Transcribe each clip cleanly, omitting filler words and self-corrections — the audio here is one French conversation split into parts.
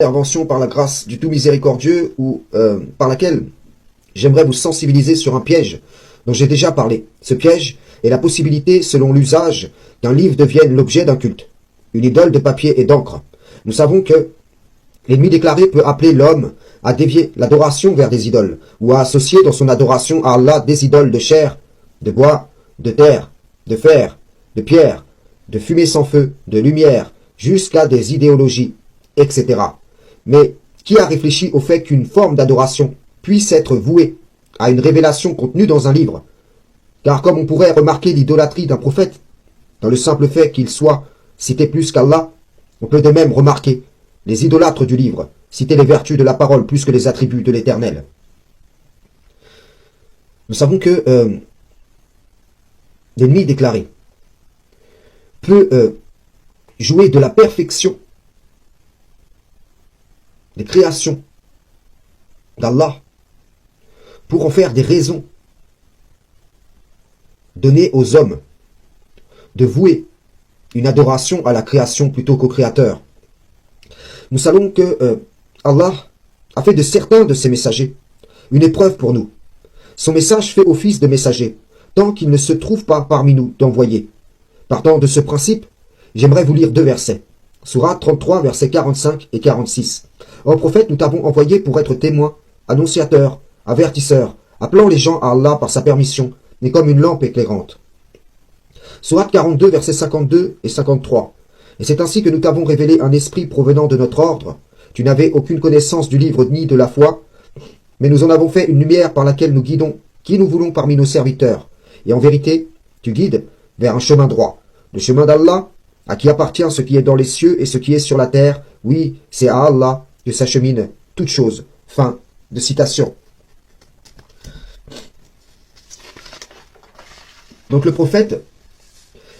Intervention par la grâce du tout miséricordieux ou par laquelle j'aimerais vous sensibiliser sur un piège dont j'ai déjà parlé. Ce piège est la possibilité, selon l'usage, qu'un livre devienne l'objet d'un culte, une idole de papier et d'encre. Nous savons que l'ennemi déclaré peut appeler l'homme à dévier l'adoration vers des idoles, ou à associer dans son adoration à Allah des idoles de chair, de bois, de terre, de fer, de pierre, de fumée sans feu, de lumière, jusqu'à des idéologies, etc. Mais qui a réfléchi au fait qu'une forme d'adoration puisse être vouée à une révélation contenue dans un livre? Car comme on pourrait remarquer l'idolâtrie d'un prophète, dans le simple fait qu'il soit cité plus qu'Allah, on peut de même remarquer les idolâtres du livre citer les vertus de la parole plus que les attributs de l'Éternel. Nous savons que l'ennemi déclaré peut jouer de la perfection des créations d'Allah pour en faire des raisons données aux hommes de vouer une adoration à la création plutôt qu'au Créateur. Nous savons que Allah a fait de certains de ses messagers une épreuve pour nous. Son message fait office de messager, tant qu'il ne se trouve pas parmi nous d'envoyés. Partant de ce principe, j'aimerais vous lire deux versets. Sourate 33, versets 45 et 46. Ô prophète, nous t'avons envoyé pour être témoin, annonciateur, avertisseur, appelant les gens à Allah par sa permission, mais comme une lampe éclairante. Sourate 42, versets 52 et 53. Et c'est ainsi que nous t'avons révélé un esprit provenant de notre ordre. Tu n'avais aucune connaissance du livre ni de la foi, mais nous en avons fait une lumière par laquelle nous guidons qui nous voulons parmi nos serviteurs. Et en vérité, tu guides vers un chemin droit, le chemin d'Allah, à qui appartient ce qui est dans les cieux et ce qui est sur la terre. Oui, c'est à Allah que s'achemine toute chose. Fin de citation. Donc le prophète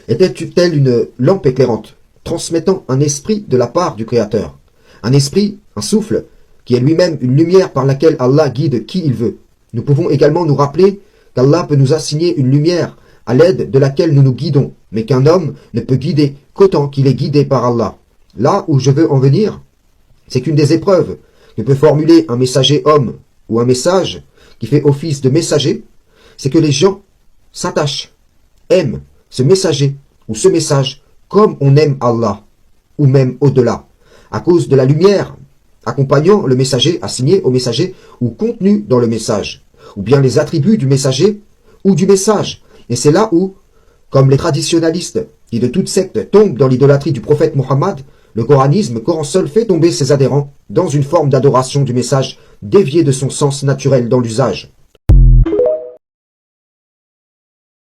était tel une lampe éclairante, transmettant un esprit de la part du Créateur. Un esprit, un souffle, qui est lui-même une lumière par laquelle Allah guide qui il veut. Nous pouvons également nous rappeler qu'Allah peut nous assigner une lumière à l'aide de laquelle nous nous guidons, mais qu'un homme ne peut guider qu'autant qu'il est guidé par Allah. Là où je veux en venir, c'est qu'une des épreuves que peut formuler un messager homme ou un message qui fait office de messager, c'est que les gens s'attachent, aiment ce messager ou ce message comme on aime Allah, ou même au-delà, à cause de la lumière accompagnant le messager, assigné au messager ou contenu dans le message, ou bien les attributs du messager ou du message. Et c'est là où, comme les traditionalistes qui de toute secte tombent dans l'idolâtrie du prophète Mohammed, le coranisme, Coran seul, fait tomber ses adhérents dans une forme d'adoration du message déviée de son sens naturel dans l'usage.